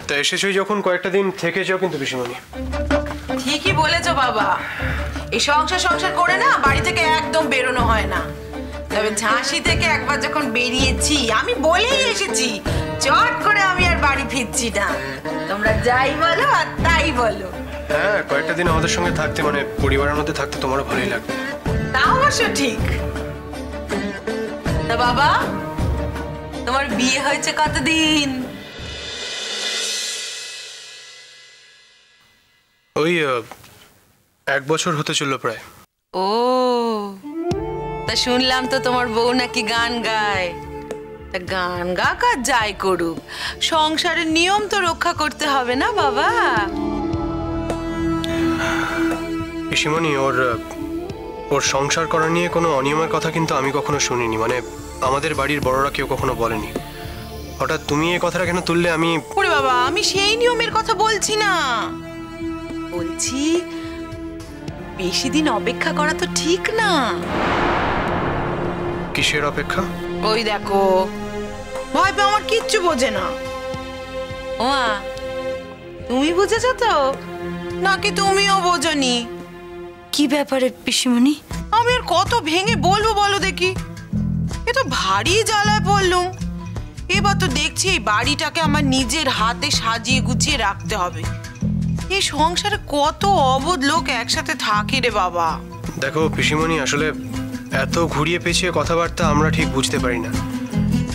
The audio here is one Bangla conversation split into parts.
তা এসেছই যখন কয়েকটা দিন থেকে যাও কিন্তু পিসিমণি। ঠিকই বলেছো বাবা, এই সংসার করে না বাড়ি থেকে একদম বেরোনো হয় না। তবে ঝাঁসি থেকে একবার যখন বেরিয়েছি আমি বলেই এসেছি চট করে আমি আর বাড়ি ফিরছি না। তোমরা যাই বলো আর তাই বলো। হ্যাঁ, কয়েকটা দিন আমাদের সঙ্গে থাকতে, মানে পরিবারের মধ্যে থাকতে তোমারও ভালোই লাগবে। তা অবশ্য ঠিক। তা বাবা, তোমার বিয়ে হয়েছে কতদিন? ওই 1 বছর হতে চললো প্রায়। ও, তা শুনলাম তো তোমার বউ নাকি গান গায়। তা গান গাক আর যাই করুক, সংসারের নিয়ম তো রক্ষা করতে হবে না বাবা? পিসিমণি, ওর সংসার করা নিয়ে কোনো অনিয়মের কথা কিন্তু আমি কখনো শুনিনি, মানে আমাদের বাড়ির বড়রা কেউ কখনো বলেনি। হঠাৎ তুমি এই কথাটা কেন তুললে? আমি ওরে বাবা, আমি সেই নিয়মের কথা বলছি না, বলছি বেশি দিন অপেক্ষা করা তো ঠিক না। কিসের অপেক্ষা? ওই দেখো, ভয় পেয়ে আমার কিচ্ছু বোঝে না। ওমা, তুমি বুঝেছো তো নাকি তুমিও বোঝনি? কি ব্যাপারে পিসিমণি? আমি আর কত ভেঙে বলবো বলো দেখি, এ তো ভারী জ্বালায় পড়লুম। এবার তো দেখছি এই বাড়িটাকে আমার নিজের হাতে সাজিয়ে গুছিয়ে রাখতে হবে। এই সংসারে কত অবুঝ লোক একসাথে থাকে রে বাবা। দেখো পিসিমণি, আসলে এত ঘুরিয়ে পেঁচিয়ে কথাবার্তা আমরা ঠিক বুঝতে পারি না,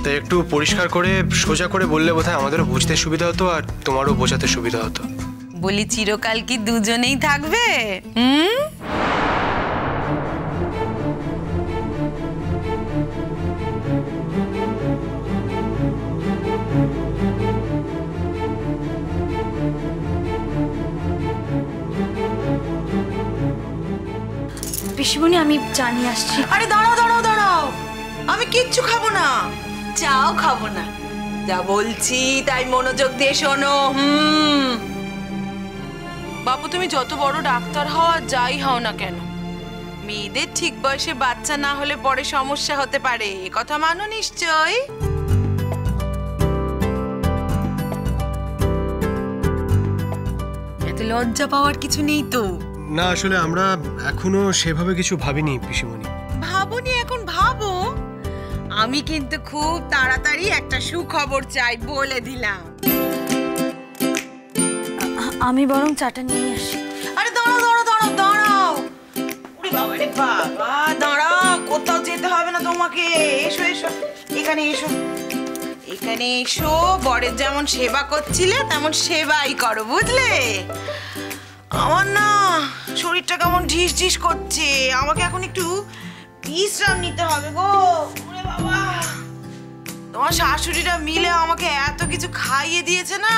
তাই একটু পরিষ্কার করে সোজা করে বললে বোধহয় আমাদেরও বুঝতে সুবিধা হতো আর তোমারও বোঝাতে সুবিধা হতো। বলি, চিরকাল কি দুজনেই থাকবে? পিসিমণি, আমি চা নিয়ে আসছি। আরে দাঁড়াও দাঁড়াও দাঁড়াও, আমি কিচ্ছু খাবো না, চাও খাবো না। যা বলছি তাই মনোযোগ দিয়ে শোনো। বাপু, তুমি যত বড় ডাক্তার হও আর যাই হও না কেন, মেয়েদের ঠিক বয়সে বাচ্চা না হলে পরে সমস্যা হতে পারে, এ কথা মানো নিশ্চয়? এত লজ্জা পাওয়ার কিছু নেই তো। না, আসলে আমরা এখনো সেভাবে কিছু ভাবিনি পিসিমণি। ভাবনি? এখন ভাবো। আমি কিন্তু খুব তাড়াতাড়ি একটা সুখবর চাই, বলে দিলাম। আমি বরং চাটা নিয়ে আসি। আরে দাঁড়াও দাঁড়াও দাঁড়াও দাঁড়াও, ওরে বাবা রে বাবা, দাঁড়াও, কোথাও যেতে হবে না তোমাকে। এসো এসো, এখানে এসো, এখানে এসো। বরের যেমন সেবা করছিলে তেমন সেবাই করো, বুঝলে? আমার না শরীরটা কেমন ঢিস ঢিস করছে, আমাকে এখন একটু বিশ্রাম নিতে হবে গো। ওরে বাবা, তোমার শাশুড়িরা মিলে আমাকে এত কিছু খাইয়ে দিয়েছে না,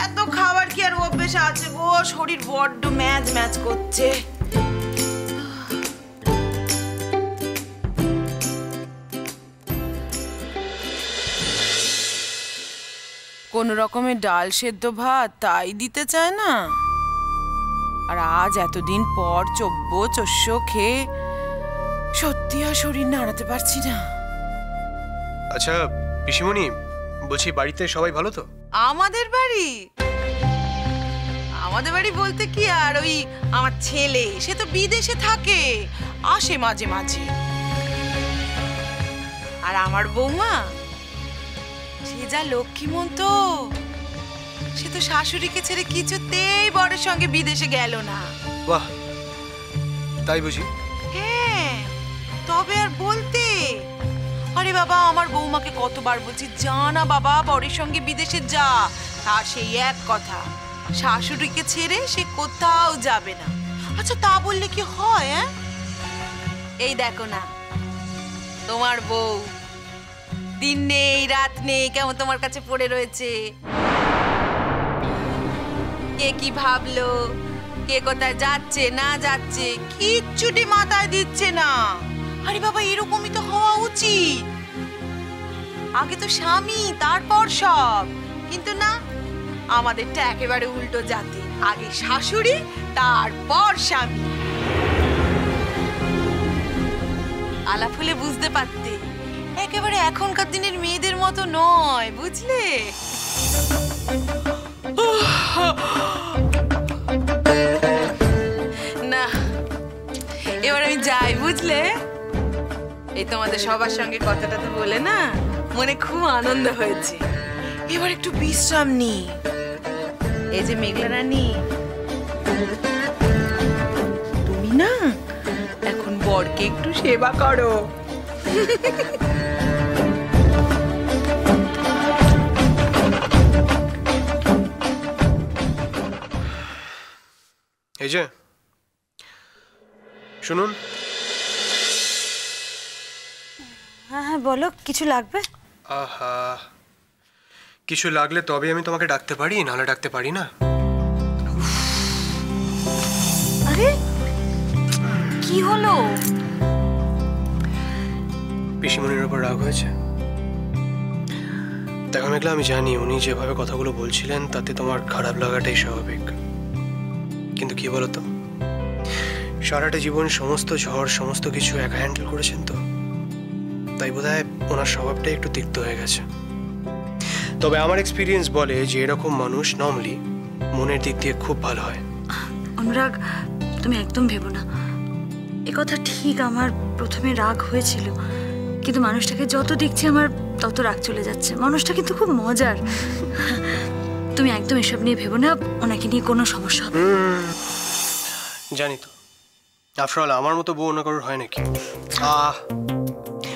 এত খাবার কি আর অভ্যেস আছে গো? শরীর বড্ড ম্যাজ ম্যাজ করছে। কোন রকমের ডাল সেদ্ধ ভাত তাই দিতে চায় না, আর আজ এতদিন পর চোষ্য খেয়ে সত্যি আর শরীর নাড়াতে পারছি না। আচ্ছা পিসিমণি, বলছি বাড়িতে সবাই ভালো তো? আমাদের বাড়ি বলতে কি আর, ওই আমার ছেলে সে তো বিদেশে থাকে, আসে মাঝে মাঝে। আর আমার বৌমা, সে যা লক্ষ্মীমন্ত, সে তো শাশুড়িকে ছেড়ে কিছুতেই বরের সঙ্গে বিদেশে গেল না। বাহ, তাই বুঝি? হ্যাঁ, তবে আর বলতে। আরে বাবা, আমার বৌমাকে কতবার বলছি, যা না বাবা, বরের সঙ্গে বিদেশে যা। তার সেই এক কথা, শাশুড়িকে ছেড়ে সে কোথাও যাবে না। আচ্ছা, তা বললে কি হয়? এই দেখো না, তোমার বউ দিন নেই রাত নেই কেমন তোমার কাছে পড়ে রয়েছে। কে কি ভাবলো, কে কোথায় যাচ্ছে না যাচ্ছে, কিচ্ছুটি মাথায় দিচ্ছে না। আরে বাবা, এরকমই তো হওয়া উচিত। আগে তো স্বামী, তারপর সব। কিন্তু না, আমাদেরটা একেবারে উল্টো জাতি, আগে শাশুড়ি তারপর স্বামী। আলাপ হলে বুঝতে পারতে, একেবারে এখনকার দিনের মেয়েদের মতো নয়, বুঝলে? বুঝলে? এই তোমাদের সবার সঙ্গে কথাটা তো বলে না মনে খুব আনন্দ হয়েছে। এবার একটু বিশ্রাম নি। এই যে মেঘলা রানী, তুমি না এখন বরকে একটু সেবা করো। এই যে শুনুন, হ্যাঁ হ্যাঁ বলো, কিছু লাগবে? আহা, কিছু লাগলে তবে আমি তোমাকে ডাকতে পারি, নাহলে ডাকতে পারি না। আরে কি হলো? পিসিমণির ওপর রাগ হয়েছে? দেখো মেঘলা, আমি জানি উনি যেভাবে কথাগুলো বলছিলেন তাতে তোমার খারাপ লাগাটাই স্বাভাবিক, কিন্তু কি বলতো, সারাটা জীবন সমস্ত ঝড় সমস্ত কিছু একা হ্যান্ডেল করেছেন তো, তাই বোধহয় ওনার স্বভাবটাই একটু তিক্ত হয়ে গেছে। তবে আমার এক্সপিরিয়েন্স বলে যে এরকম মানুষ নর্মালি মনের দিক দিয়ে খুব ভালো হয়। অনুরাগ, তুমি একদম ভেবো না। এ কথা ঠিক, আমার প্রথমে রাগ হয়েছিল, কিন্তু মানুষটাকে যত দেখছি আমার তত রাগ চলে যাচ্ছে। মানুষটা কিন্তু খুব মজার। তুমি একদম এসব নিয়ে ভেবো না, ওনাকে নিয়ে কোনো সমস্যা হবে না। জানি তো, আফটার আমার মতো বউ অন্য কারোর হয় নাকি?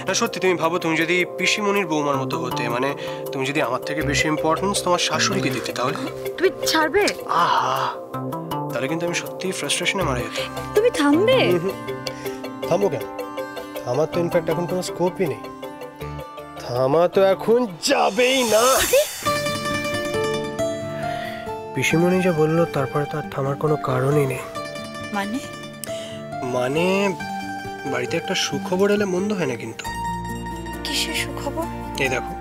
না সত্যি, তুমি ভাবো তুমি যদি পিসিমণির বৌমার মতো হতে, মানে তুমি যদি আমার থেকে বেশি ইম্পর্টেন্স তোমার শাশুড়িকে দিতে, তাহলে তুমি ছাড়বে? আহা, তাহলে কিন্তু আমি সত্যি ফ্রাস্ট্রেশনে মারা যেতাম। তুমি থামবে? থামবো কেন? আমার তো ইনফ্যাক্ট এখন কোনো স্কোপই নেই। থামা তো এখন যাবেই না। পিসিমণি যা বললো তারপরে তো আর থামার কোনো কারণই নেই। মানে? মানে বাড়িতে একটা সুখবর এলে মন্দ হয় না কিন্তু। কিসের সুখবর? এই দেখো,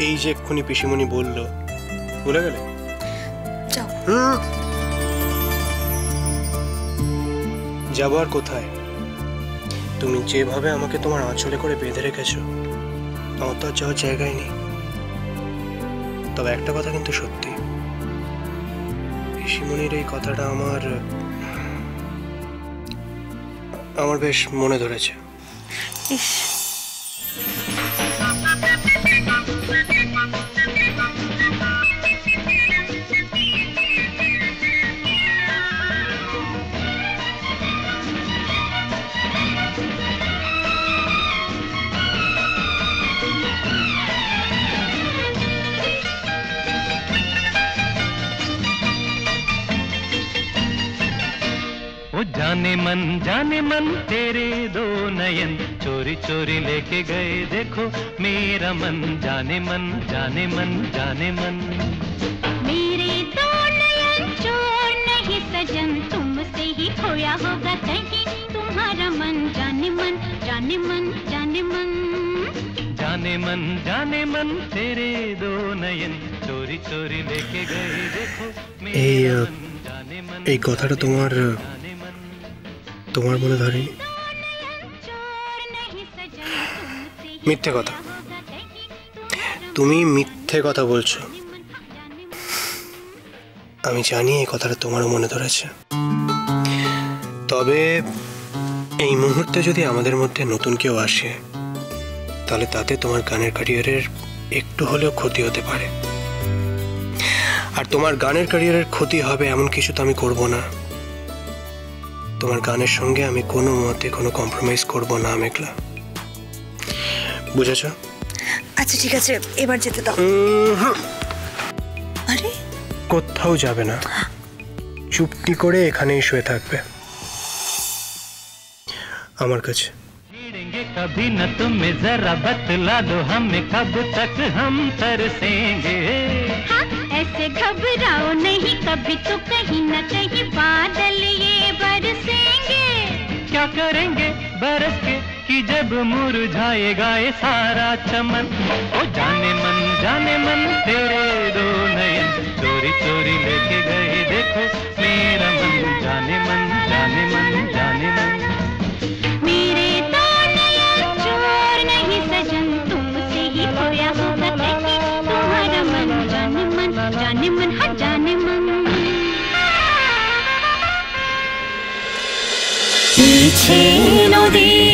এই যে এক্ষুনি পিসিমণি বললো, ভুলে গেলে? যাও। যাবো আর কোথায়? তুমি যেভাবে আমাকে তোমার আঁচলে করে বেঁধে রেখেছো, আমার তো আর যাওয়ার জায়গায় নেই। তবে একটা কথা কিন্তু সত্যি, পিসিমণির এই কথাটা আমার বেশ মনে ধরেছে। ইস, ओ जाने मन तेरे दो नयन चोरी चोरी लेके गए देखो मेरा मन जाने मन जाने मन जाने मन। मेरे दो नयन चोर नहीं सजन तुमसे ही खोया होगा कहीं तुम्हारा मन जाने मन जाने मन जाने मन। जाने मन तेरे दो नयन चोरी चोरी लेके गए देखो এই কথাটা তোমার মনে ধরেনি? মিথ্যে কথা, তুমি মিথ্যে কথা বলছো। আমি জানি এই কথাটা তোমারও মনে ধরেছে। তবে এই মুহূর্তে যদি আমাদের মধ্যে নতুন কেউ আসে, তাহলে তাতে তোমার গানের ক্যারিয়ারের একটু হলেও ক্ষতি হতে পারে। আর তোমার গানের ক্যারিয়ারের ক্ষতি হবে এমন কিছু তো আমি করব না। তোমার গানের সঙ্গে আমি কোনো মতে কোনো কম্প্রোমাইজ করব না মেঘলা, বুঝেছ? আচ্ছা ঠিক আছে, এবার যেতে দাও। আরে কোথাও যাবে না, চুপটি করে এখানেই শুয়ে থাকবে আমার কাছে। कभी न तुम्हें जरा बतला दो हमें कब तक हम तरसेंगे। हाँ ऐसे घबराओ नहीं कभी तो कहीं न कहीं बादल ये बरसेंगे। क्या करेंगे बरस के कि जब मुरझाएगा ये सारा चमन। ओ जाने मन तेरे दो नयन चोरी चोरी लेके गए देखो मेरा मन जाने मन जाने मन जाने मन। मेरे दो नयन चोर नहीं सजन तुमसे ही खोया होगा कहीं तुम्हारा मन जाने मन जाने मन हाँ जाने मन। पीछे दे